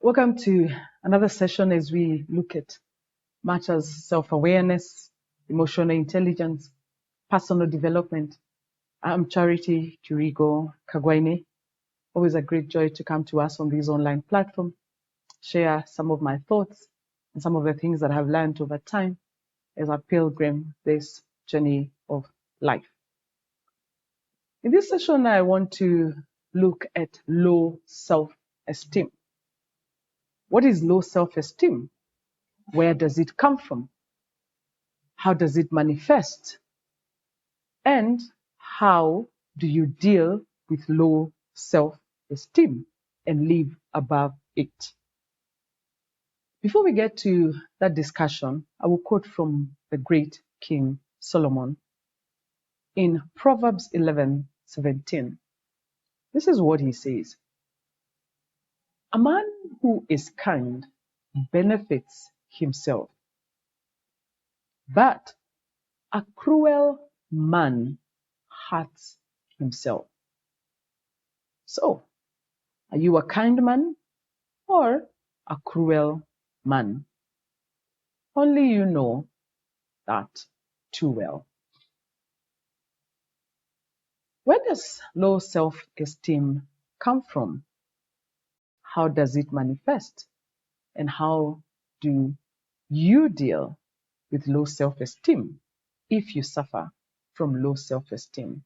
Welcome to another session as we look at matters self-awareness, emotional intelligence, personal development. I'm Charity Chirigo Kagwaine. Always a great joy to come to us on this online platform, share some of my thoughts and some of the things that I've learned over time as I pilgrim this journey of life. In this session, I want to look at low self-esteem. What is low self-esteem? Where does it come from? How does it manifest? And how do you deal with low self-esteem and live above it? Before we get to that discussion, I will quote from the great King Solomon in Proverbs 11:17. This is what he says. A man who is kind benefits himself, but a cruel man hurts himself. So, are you a kind man or a cruel man? Only you know that too well. Where does low self-esteem come from? How does it manifest? And how do you deal with low self-esteem if you suffer from low self-esteem?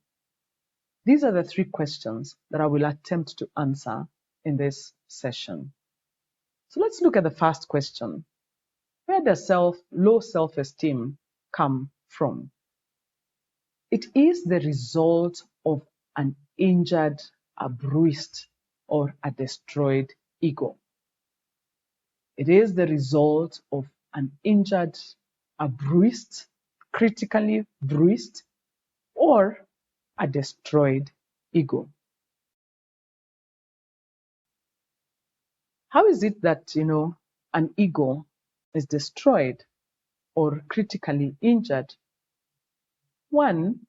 These are the three questions that I will attempt to answer in this session. So let's look at the first question. Where does low self-esteem come from? It is the result of an injured, a bruised, or a destroyed ego. It is the result of an injured, a bruised, critically bruised, or a destroyed ego. How is it that, an ego is destroyed or critically injured? One,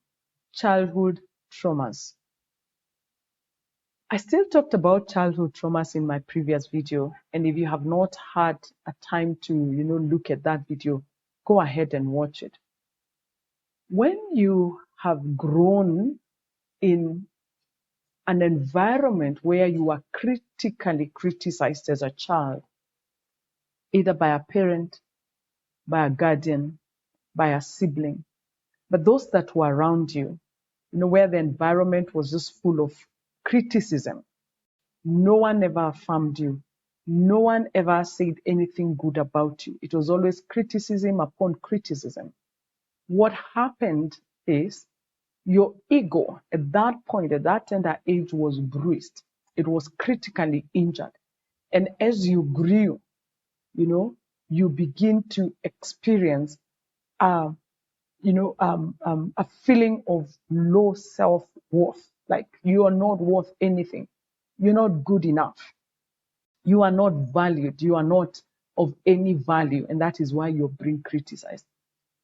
childhood traumas. I still talked about childhood traumas in my previous video, and if you have not had a time to, look at that video, go ahead and watch it. When you have grown in an environment where you are critically criticized as a child, either by a parent, by a guardian, by a sibling, but those that were around you, where the environment was just full of criticism. No one ever affirmed you. No one ever said anything good about you. It was always criticism upon criticism. What happened is your ego at that point, at that tender age, was bruised. It was critically injured. And as you grew, you begin to experience a feeling of low self-worth, like you are not worth anything. You're not good enough. You are not valued. You are not of any value. And that is why you're being criticized.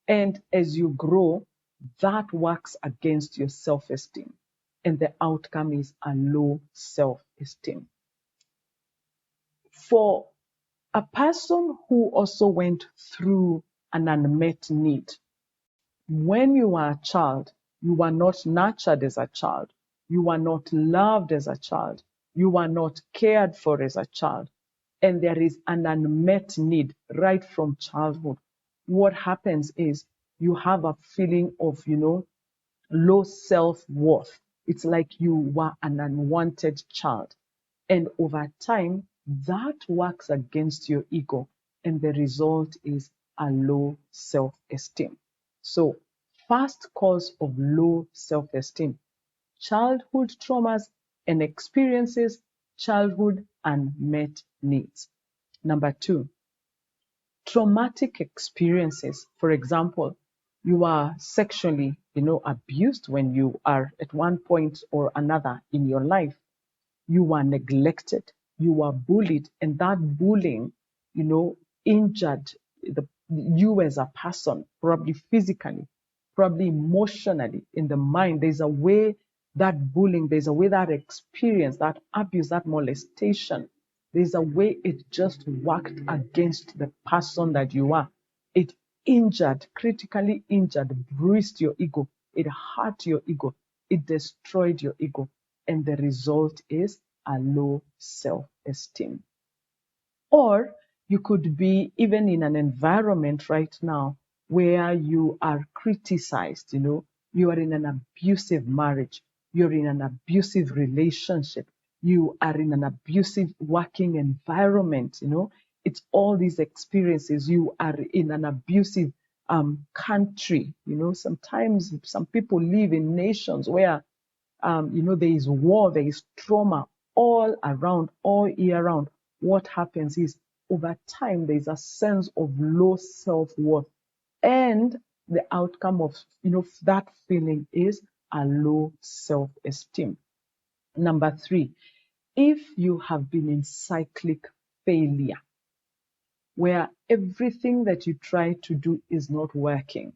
And as you grow, that works against your self-esteem. And the outcome is a low self-esteem. For a person who also went through an unmet need, when you are a child, you were not nurtured as a child. You were not loved as a child. You were not cared for as a child. And there is an unmet need right from childhood. What happens is you have a feeling of, low self-worth. It's like you were an unwanted child. And over time, that works against your ego. And the result is a low self-esteem. So, first cause of low self-esteem, childhood traumas and experiences, childhood unmet needs. Number two, traumatic experiences. For example, you are sexually, abused when you are at one point or another in your life. You were neglected, you were bullied, and that bullying, injured you as a person, probably physically, probably emotionally, in the mind. There's a way that bullying, there's a way that experience, that abuse, that molestation There's a way it just worked against the person that you are. It injured, critically injured, bruised your ego. It hurt your ego. It destroyed your ego. And the result is a low self-esteem. Or you could be even in an environment right now where you are criticized, you are in an abusive marriage, you're in an abusive relationship, you are in an abusive working environment, it's all these experiences. You are in an abusive country, sometimes some people live in nations where there is war, there is trauma all around, all year round. What happens is over time, there is a sense of low self-worth. And the outcome of, that feeling is a low self-esteem. Number 3, if you have been in cyclic failure, where everything that you try to do is not working,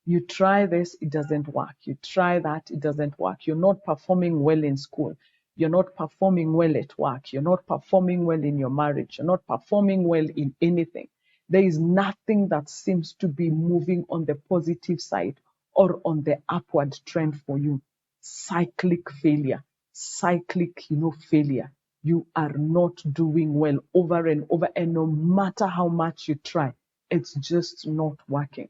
you try this, it doesn't work. You try that, it doesn't work. You're not performing well in school. You're not performing well at work. You're not performing well in your marriage. You're not performing well in anything. There is nothing that seems to be moving on the positive side or on the upward trend for you. Cyclic failure, cyclic, failure. You are not doing well over and over. And no matter how much you try, it's just not working.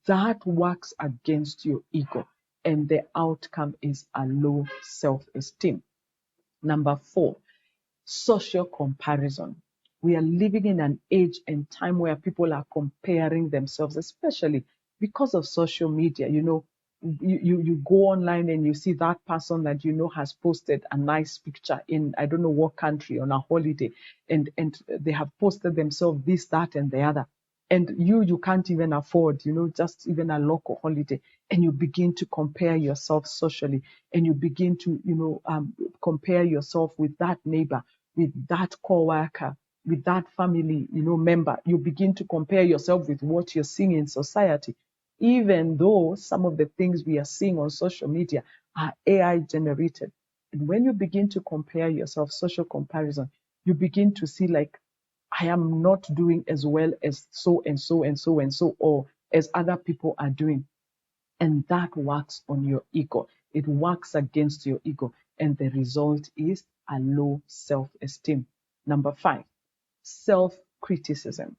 That works against your ego, and the outcome is a low self-esteem. Number 4, social comparison. We are living in an age and time where people are comparing themselves, especially because of social media. You go online and you see that person that has posted a nice picture in I don't know what country on a holiday, and they have posted themselves this, that, and the other. And you can't even afford, just even a local holiday. And you begin to compare yourself socially, and you begin to, compare yourself with that neighbor, with that coworker, with that family, member. You begin to compare yourself with what you're seeing in society, even though some of the things we are seeing on social media are AI generated. And when you begin to compare yourself, social comparison, you begin to see like, I am not doing as well as so and so and so and so, or as other people are doing. And that works on your ego. It works against your ego. And the result is a low self-esteem. Number 5, self-criticism,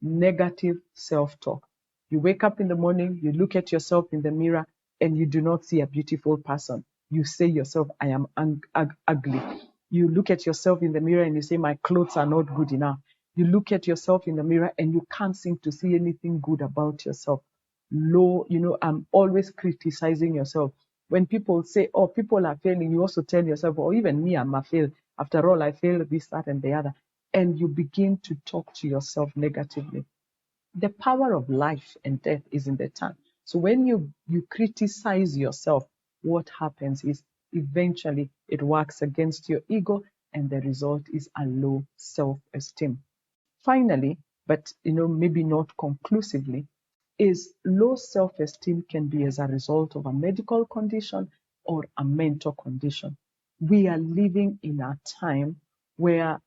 negative self-talk. You wake up in the morning, you look at yourself in the mirror, and you do not see a beautiful person. You say yourself, I am ugly. You look at yourself in the mirror and you say, my clothes are not good enough. You look at yourself in the mirror and you can't seem to see anything good about yourself. I'm always criticizing yourself. When people say, oh, people are failing, you also tell yourself, oh, even me, I'm a fail. After all, I failed this, that, and the other. And you begin to talk to yourself negatively. The power of life and death is in the tongue. So when you criticize yourself, what happens is eventually it works against your ego, and the result is a low self-esteem. Finally, but maybe not conclusively, is low self-esteem can be as a result of a medical condition or a mental condition. We are living in a time where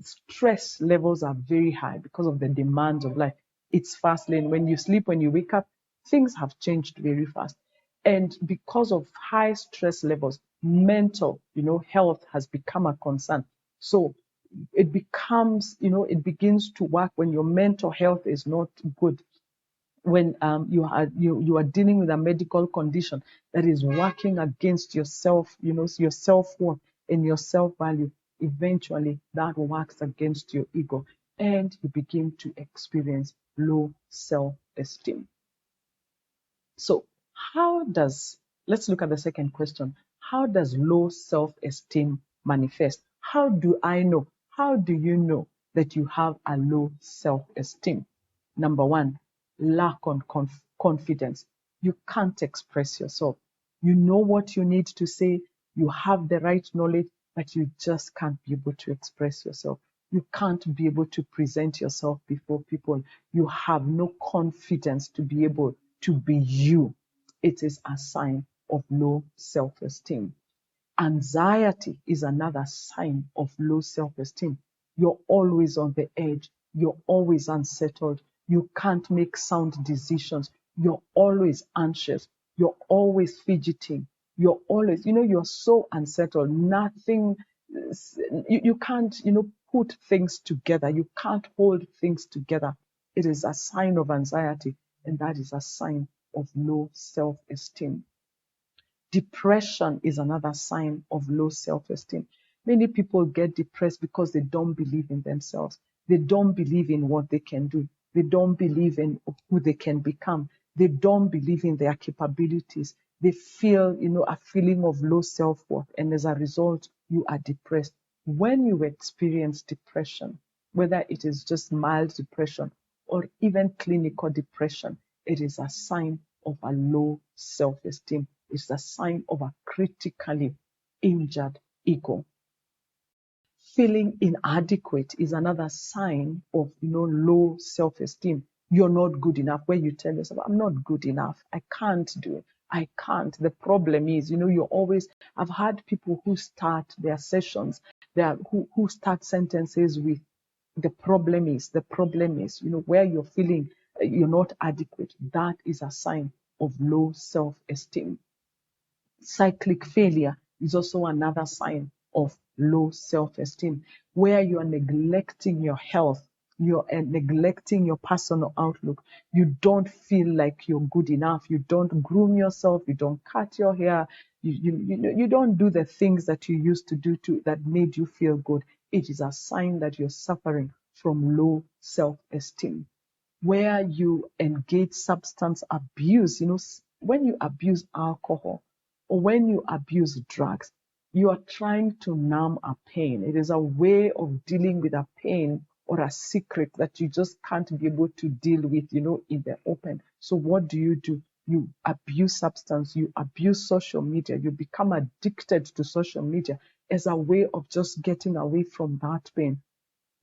stress levels are very high because of the demands of life. It's fast lane. When you sleep, when you wake up, things have changed very fast. And because of high stress levels, mental, health has become a concern. So it becomes, it begins to work when your mental health is not good, when you are dealing with a medical condition that is working against yourself, your self-worth and your self-value. Eventually that works against your ego, and you begin to experience low self-esteem. So let's look at the second question. How does low self-esteem manifest? How do I know? How do you know that you have a low self-esteem? Number 1, lack of confidence. You can't express yourself. You know what you need to say. You have the right knowledge, but you just can't be able to express yourself. You can't be able to present yourself before people. You have no confidence to be able to be you. It is a sign of low self-esteem. Anxiety is another sign of low self-esteem. You're always on the edge. You're always unsettled. You can't make sound decisions. You're always anxious. You're always fidgeting. You're always, you're so unsettled. Nothing, you can't, put things together. You can't hold things together. It is a sign of anxiety, and that is a sign of low self-esteem. Depression is another sign of low self-esteem. Many people get depressed because they don't believe in themselves. They don't believe in what they can do. They don't believe in who they can become. They don't believe in their capabilities. They feel, a feeling of low self-worth, and as a result, you are depressed. When you experience depression, whether it is just mild depression or even clinical depression, it is a sign of a low self-esteem. It's a sign of a critically injured ego. Feeling inadequate is another sign of low self-esteem. You're not good enough. Where you tell yourself, I'm not good enough. I can't do it. I can't. The problem is, you're always, I've had people who start their sessions, who start sentences with, the problem is, where you're feeling you're not adequate. That is a sign of low self-esteem. Cyclic failure is also another sign of low self-esteem, where you are neglecting your health, you're neglecting your personal outlook. You don't feel like you're good enough. You don't groom yourself. You don't cut your hair. You don't do the things that you used to do that made you feel good. It is a sign that you're suffering from low self-esteem. Where you engage substance abuse, when you abuse alcohol or when you abuse drugs, you are trying to numb a pain. It is a way of dealing with a pain or a secret that you just can't be able to deal with, in the open. So what do? You abuse substance, you abuse social media, you become addicted to social media as a way of just getting away from that pain.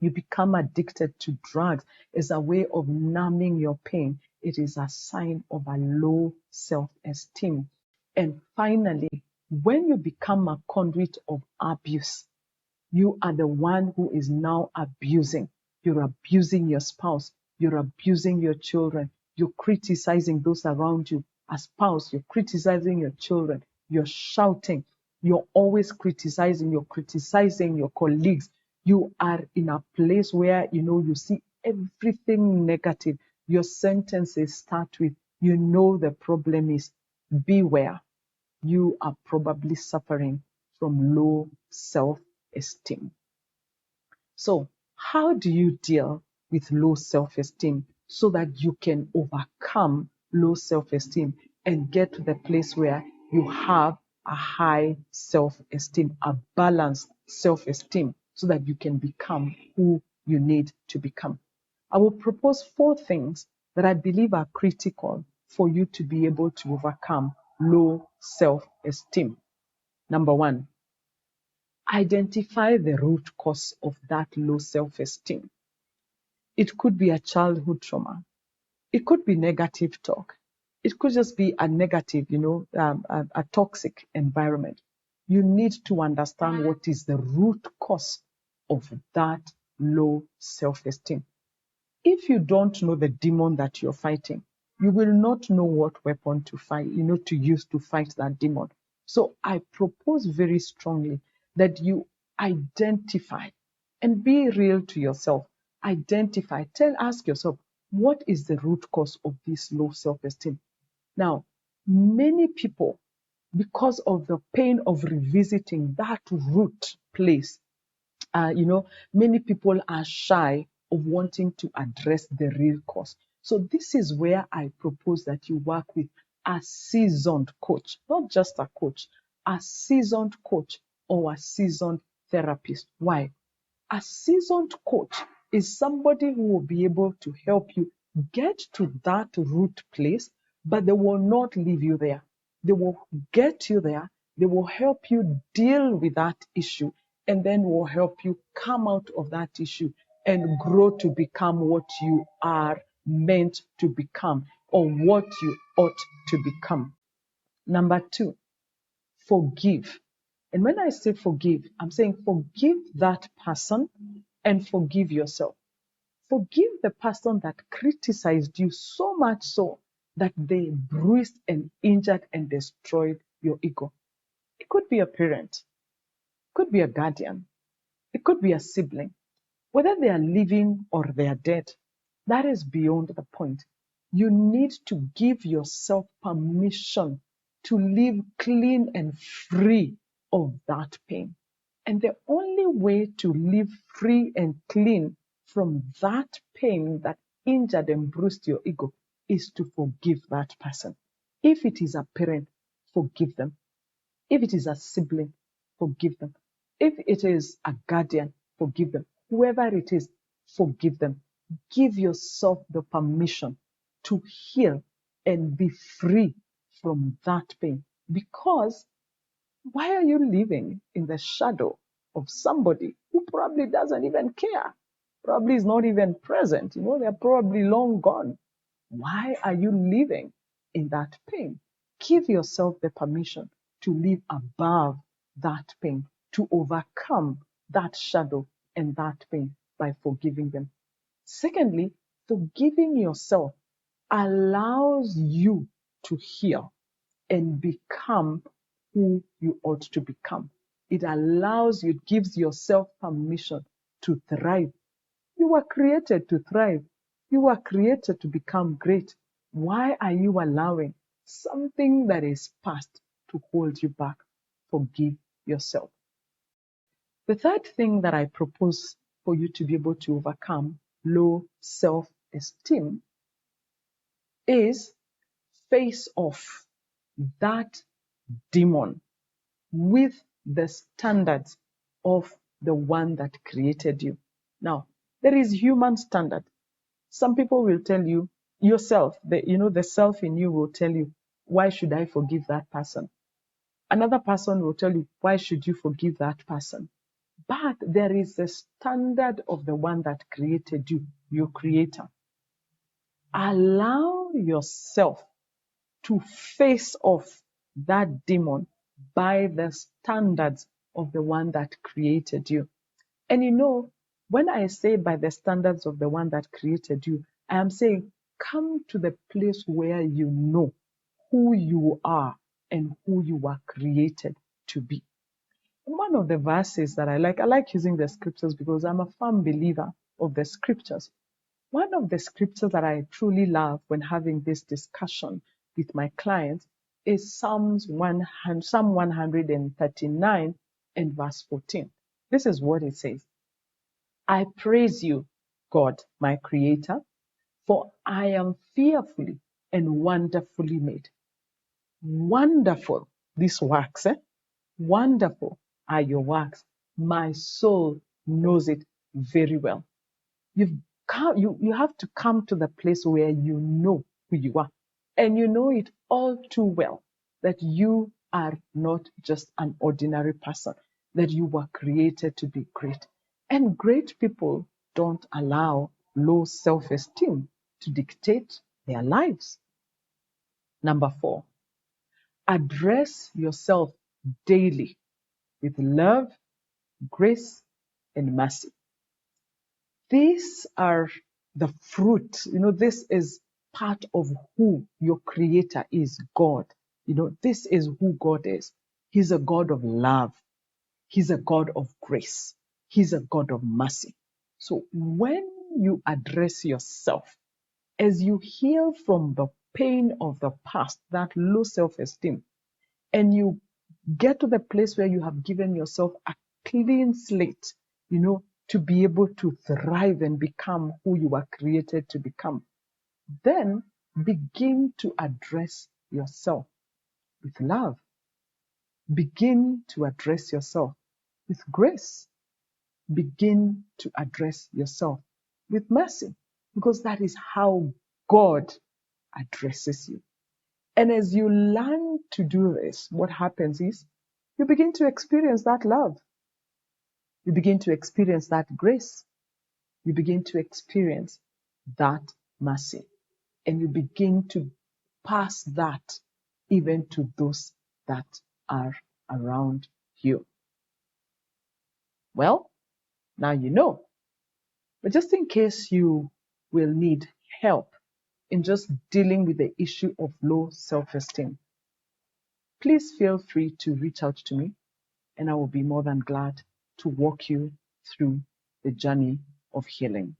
You become addicted to drugs as a way of numbing your pain. It is a sign of a low self-esteem. And finally, when you become a conduit of abuse, you are the one who is now abusing. You're abusing your spouse. You're abusing your children. You're criticizing those around you. A spouse, you're criticizing your children. You're shouting. You're always criticizing. You're criticizing your colleagues. You are in a place where, you see everything negative. Your sentences start with, the problem is, beware. You are probably suffering from low self-esteem. So, how do you deal with low self-esteem so that you can overcome low self-esteem and get to the place where you have a high self-esteem, a balanced self-esteem, so that you can become who you need to become? I will propose 4 things that I believe are critical for you to be able to overcome low self-esteem. Number 1, identify the root cause of that low self-esteem. It could be a childhood trauma. It could be negative talk. It could just be a negative, a toxic environment. You need to understand what is the root cause of that low self-esteem. If you don't know the demon that you're fighting, you will not know what weapon to fight, to use to fight that demon. So I propose very strongly that you identify and be real to yourself. Identify, ask yourself, what is the root cause of this low self-esteem? Now, many people, because of the pain of revisiting that root place, many people are shy of wanting to address the real cause. So this is where I propose that you work with a seasoned coach, not just a coach, a seasoned coach or a seasoned therapist. Why? A seasoned coach is somebody who will be able to help you get to that root place, but they will not leave you there. They will get you there. They will help you deal with that issue, and then will help you come out of that issue and grow to become what you are meant to become or what you ought to become. Number 2, forgive. And when I say forgive, I'm saying forgive that person and forgive yourself. Forgive the person that criticized you so much so that they bruised and injured and destroyed your ego. It could be a parent, it could be a guardian, it could be a sibling. Whether they are living or they are dead, that is beyond the point. You need to give yourself permission to live clean and free of that pain. And the only way to live free and clean from that pain that injured and bruised your ego is to forgive that person. If it is a parent, forgive them. If it is a sibling, forgive them. If it is a guardian, forgive them. Whoever it is, forgive them. Give yourself the permission to heal and be free from that pain. Because why are you living in the shadow of somebody who probably doesn't even care? Probably is not even present. They're probably long gone. Why are you living in that pain? Give yourself the permission to live above that pain, to overcome that shadow and that pain by forgiving them. Secondly, forgiving yourself allows you to heal and become who you ought to become. It allows you, it gives yourself permission to thrive. You were created to thrive. You were created to become great. Why are you allowing something that is past to hold you back? Forgive yourself. The third thing that I propose for you to be able to overcome low self-esteem is face off that demon with the standards of the one that created you. Now, there is human standard. Some people will tell you, yourself, the self in you will tell you, why should I forgive that person? Another person will tell you, why should you forgive that person? But there is a standard of the one that created you, your creator. Allow yourself to face off that demon by the standards of the one that created you. And when I say by the standards of the one that created you, I am saying come to the place where you know who you are and who you were created to be. One of the verses that I like using the scriptures because I'm a firm believer of the scriptures. One of the scriptures that I truly love when having this discussion with my clients is Psalm 139 and verse 14. This is what it says. I praise you, God, my creator, for I am fearfully and wonderfully made. Wonderful, these works, wonderful are your works. My soul knows it very well. You have to come to the place where you know who you are. And you know it all too well that you are not just an ordinary person, that you were created to be great. And great people don't allow low self-esteem to dictate their lives. Number 4, address yourself daily with love, grace, and mercy. These are the fruit. This is part of who your creator is, God. This is who God is. He's a God of love. He's a God of grace. He's a God of mercy. So when you address yourself, as you heal from the pain of the past, that low self-esteem, and you get to the place where you have given yourself a clean slate, to be able to thrive and become who you were created to become, then begin to address yourself with love. Begin to address yourself with grace. Begin to address yourself with mercy, because that is how God addresses you. And as you learn to do this, what happens is you begin to experience that love. You begin to experience that grace. You begin to experience that mercy. And you begin to pass that even to those that are around you. Well, now you know. But just in case you will need help in just dealing with the issue of low self-esteem, please feel free to reach out to me, and I will be more than glad to walk you through the journey of healing.